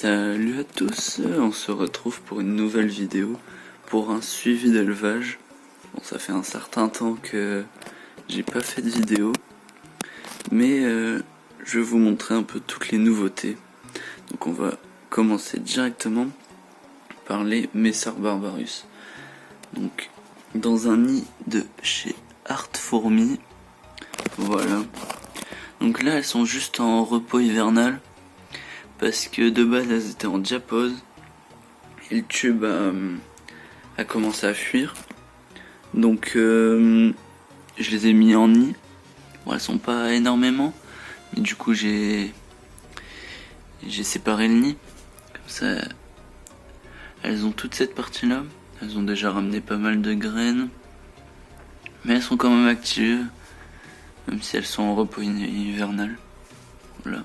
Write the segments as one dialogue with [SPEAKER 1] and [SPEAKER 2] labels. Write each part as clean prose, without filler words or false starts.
[SPEAKER 1] Salut à tous, on se retrouve pour une nouvelle vidéo, pour un suivi d'élevage. Bon, ça fait un certain temps que j'ai pas fait de vidéo, mais je vais vous montrer un peu toutes les nouveautés. Donc on va commencer directement par les Messrs Barbarus. Donc dans un nid de chez Art Fourmi, voilà. Donc là elles sont juste en repos hivernal, parce que de base elles étaient en diapause et le tube a commencé à fuir. Donc je les ai mis en nid. Bon, elles sont pas énormément, mais du coup j'ai séparé le nid. Comme ça elles ont toute cette partie là. Elles ont déjà ramené pas mal de graines, mais elles sont quand même actives, même si elles sont en repos hivernal. Voilà.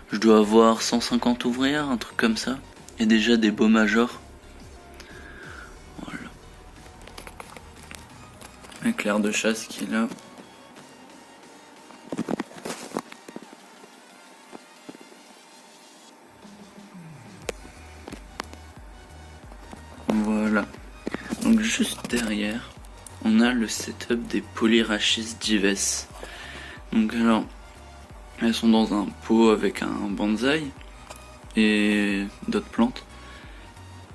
[SPEAKER 1] Je dois avoir 150 ouvrières, un truc comme ça. Et déjà des beaux majors. Voilà. Éclair de chasse qui est là. Voilà. Donc juste derrière, on a le setup des Polyrachis dives. Donc alors, elles sont dans un pot avec un bonsaï et d'autres plantes,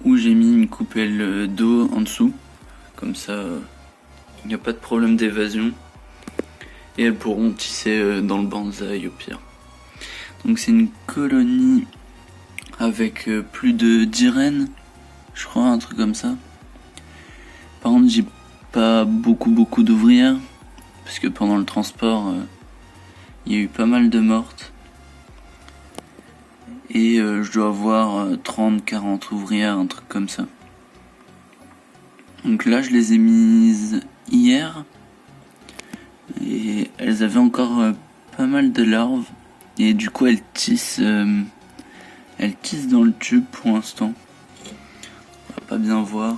[SPEAKER 1] où j'ai mis une coupelle d'eau en dessous, comme ça il n'y a pas de problème d'évasion, et elles pourront tisser dans le bonsaï au pire. Donc c'est une colonie avec plus de 10 reines, je crois, un truc comme ça. Par contre j'ai pas beaucoup d'ouvrières, parce que pendant le transport il y a eu pas mal de mortes. Et je dois avoir 30-40 ouvrières, un truc comme ça. Donc là je les ai mises hier. Et elles avaient encore pas mal de larves. Et du coup elles tissent dans le tube pour l'instant. On va pas bien voir,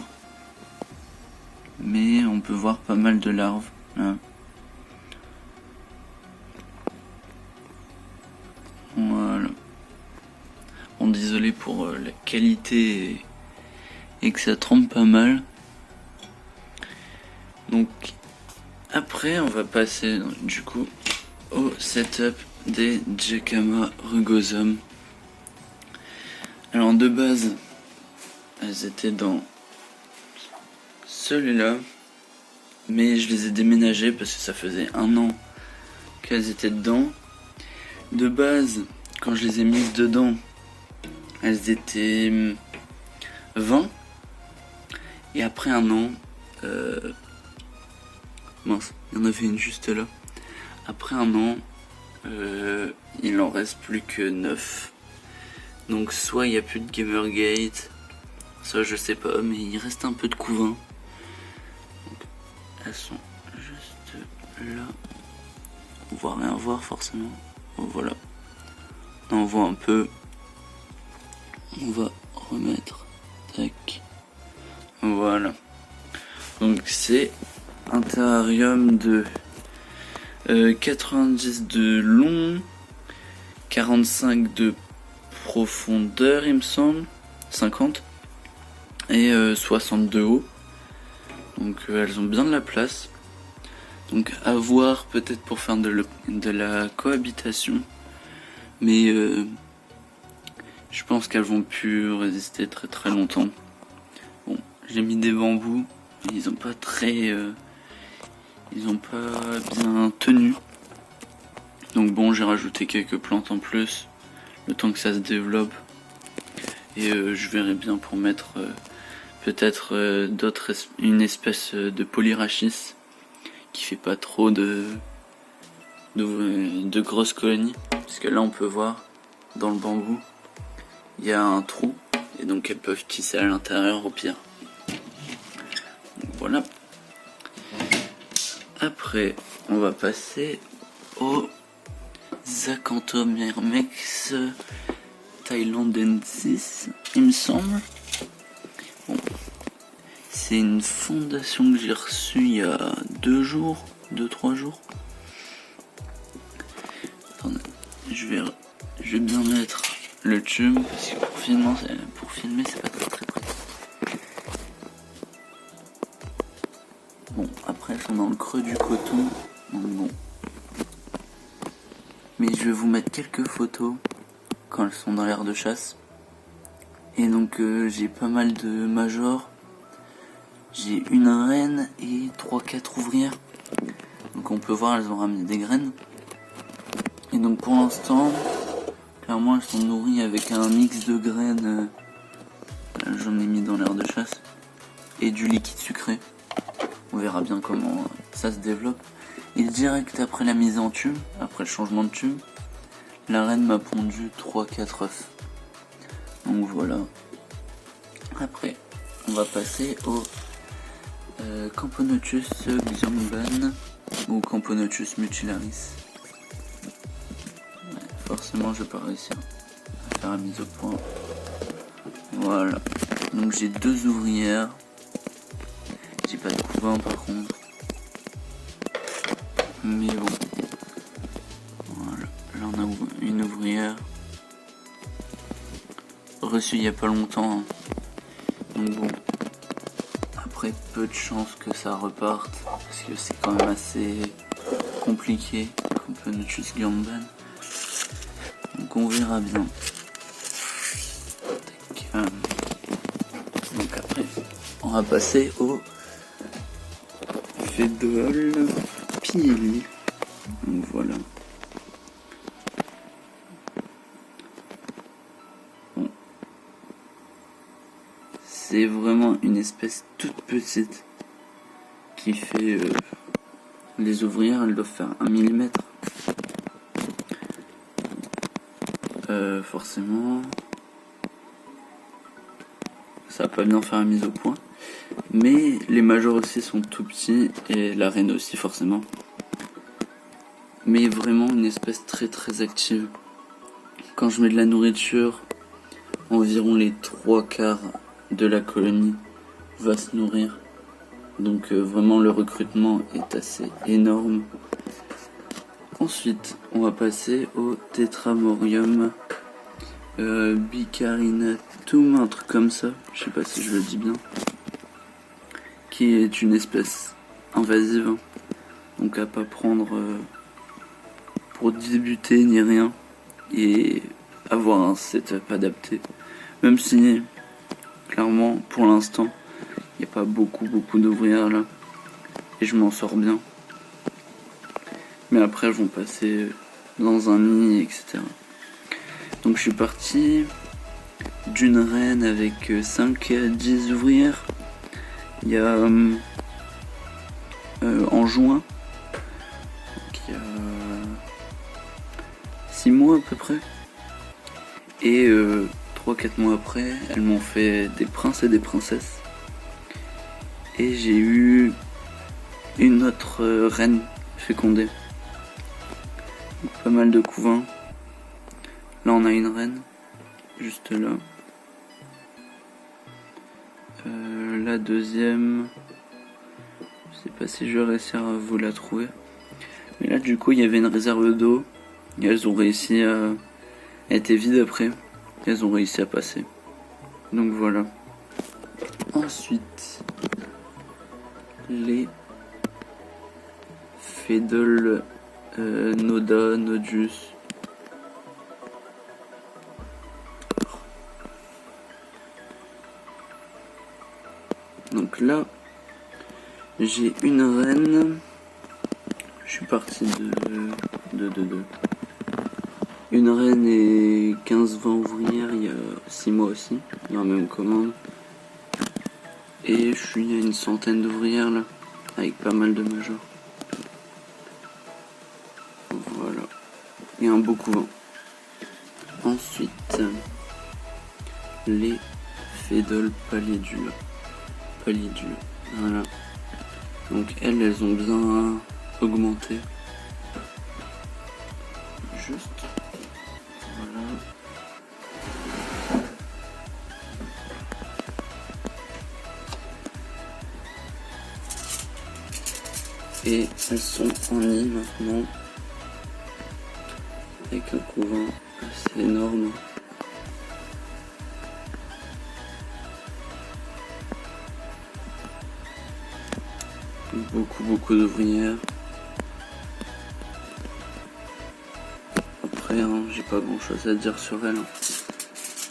[SPEAKER 1] mais on peut voir pas mal de larves là. Voilà. Bon, désolé pour la qualité et que ça trompe pas mal. Donc après on va passer du coup au setup des Jacama rugosum. Alors de base elles étaient dans celui-là, mais je les ai déménagées parce que ça faisait 1 an qu'elles étaient dedans. De base, quand je les ai mises dedans, elles étaient 20. Et après 1 an, mince, il y en avait une juste là. Après 1 an, il en reste plus que 9. Donc soit il n'y a plus de Gamergate, soit je sais pas, mais il reste un peu de couvain. Donc, elles sont juste là. On va rien voir forcément. Voilà. On voit un peu. On va remettre. Tac. Voilà. Donc c'est un terrarium de 90 de long, 45 de profondeur il me semble, 50 et 60 de haut. Donc elles ont bien de la place. Donc à voir peut-être pour faire de la cohabitation. Mais je pense qu'elles vont plus résister très longtemps. Bon, j'ai mis des bambous, mais ils ont pas bien tenu. Donc bon, j'ai rajouté quelques plantes en plus, le temps que ça se développe. Et je verrai bien pour mettre peut-être une espèce de Polyrachis qui fait pas trop de grosses colonies. Parce que là on peut voir dans le bambou il y a un trou, et donc elles peuvent tisser à l'intérieur au pire. Donc voilà. Après on va passer au Zacanthomermex thailandensis, il me semble. Bon. C'est une fondation que j'ai reçue il y a 2-3 jours. Attendez, je vais bien mettre le tube, parce que pour filmer, c'est pas très pratique. Bon, après elles sont dans le creux du coton, donc bon. Mais je vais vous mettre quelques photos quand elles sont dans l'aire de chasse. Et donc j'ai pas mal de majors. J'ai une reine et 3-4 ouvrières. Donc on peut voir, elles ont ramené des graines. Et donc pour l'instant, clairement elles sont nourries avec un mix de graines. J'en ai mis dans l'aire de chasse. Et du liquide sucré. On verra bien comment ça se développe. Et direct après la mise en tube, après le changement de tube, la reine m'a pondu 3-4 œufs. Donc voilà. Après, on va passer au Camponotus xiangban ou Camponotus mutilaris. Ouais, forcément, je vais pas réussir à faire la mise au point. Voilà. Donc j'ai 2 ouvrières. J'ai pas de couvain par contre. Mais bon. Voilà. Là on a une ouvrière. Reçue il y a pas longtemps. Donc bon. Après peu de chances que ça reparte. Parce que c'est quand même assez compliqué. Camponotus xiangban. Donc on verra bien. Donc après on va passer au Fédol Pili. Donc voilà. Bon. C'est vraiment une espèce toute petite qui fait les ouvrières, elles doivent faire 1 mm. Forcément ça va pas bien faire la mise au point. Mais les majors aussi sont tout petits et la reine aussi forcément. Mais vraiment une espèce très active. Quand je mets de la nourriture, environ les 3/4 de la colonie va se nourrir. Donc vraiment le recrutement est assez énorme. Ensuite on va passer au Tetramorium bicarinatum, un truc comme ça, je sais pas si je le dis bien. Qui est une espèce invasive, hein. Donc à pas prendre pour débuter ni rien, et avoir un setup adapté. Même si clairement pour l'instant il n'y a pas beaucoup d'ouvrières là et je m'en sors bien. Mais après elles vont passer dans un nid, etc. Donc je suis parti d'une reine avec 5 à 10 ouvrières. Il y a en juin, donc il y a 6 mois à peu près. Et 3-4 mois après, elles m'ont fait des princes et des princesses. Et j'ai eu une autre reine fécondée. Donc, pas mal de couvains. Là on a une reine, juste là. La deuxième, je sais pas si je vais réussir à vous la trouver. Mais là du coup il y avait une réserve d'eau. Et elles ont réussi à... Elle était vide après. Et elles ont réussi à passer. Donc voilà. Ensuite, les Fédol Noda Nodus. Donc là, j'ai une reine. Je suis parti de une reine et 15-20 ouvrières il y a 6 mois aussi, dans la même commande. Et je suis à une centaine d'ouvrières là, avec pas mal de majors. Voilà. Et un beau couvent. Ensuite, les Fédol Pallidule. Voilà. Donc elles ont bien augmenté. Juste. Voilà. Et elles sont en nid maintenant. Avec un couvent assez énorme. beaucoup d'ouvrières. Après, hein, j'ai pas grand chose à dire sur elle, hein.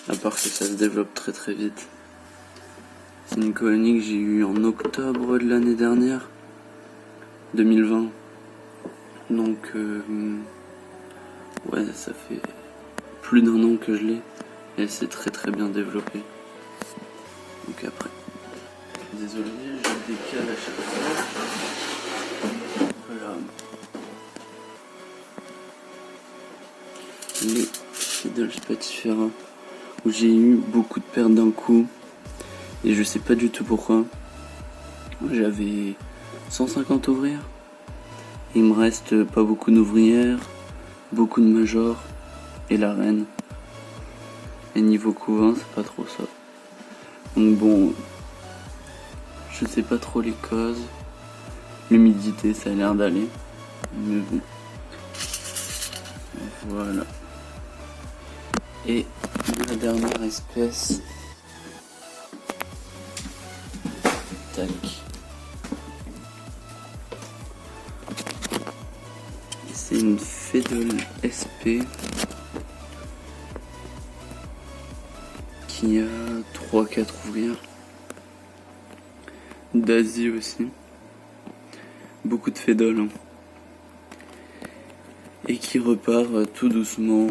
[SPEAKER 1] À part que ça se développe très vite. C'est une colonie que j'ai eue en octobre de l'année dernière, 2020. Donc, ouais, ça fait plus d'1 an que je l'ai. Et elle s'est très bien développée. Donc après. Désolé, je décale à chaque fois. Voilà. Les Fiddle Spatifera, où j'ai eu beaucoup de pertes d'un coup. Et je sais pas du tout pourquoi. J'avais 150 ouvrières. Il me reste pas beaucoup d'ouvrières, beaucoup de majors et la reine. Et niveau couvain, c'est pas trop ça. Donc bon, je sais pas trop les causes. L'humidité, ça a l'air d'aller. Mais bon. Voilà. Et la dernière espèce. Tac. C'est une Fiddle SP qui a 3-4 ouvrières. D'Asie aussi. Beaucoup de Fiddle. Hein. Et qui repart tout doucement.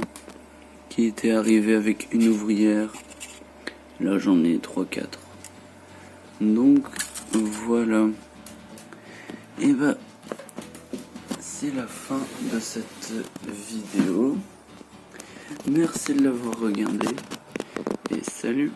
[SPEAKER 1] Qui était arrivé avec une ouvrière. Là j'en ai 3-4. Donc voilà. Et bah c'est la fin de cette vidéo. Merci de l'avoir regardé et salut.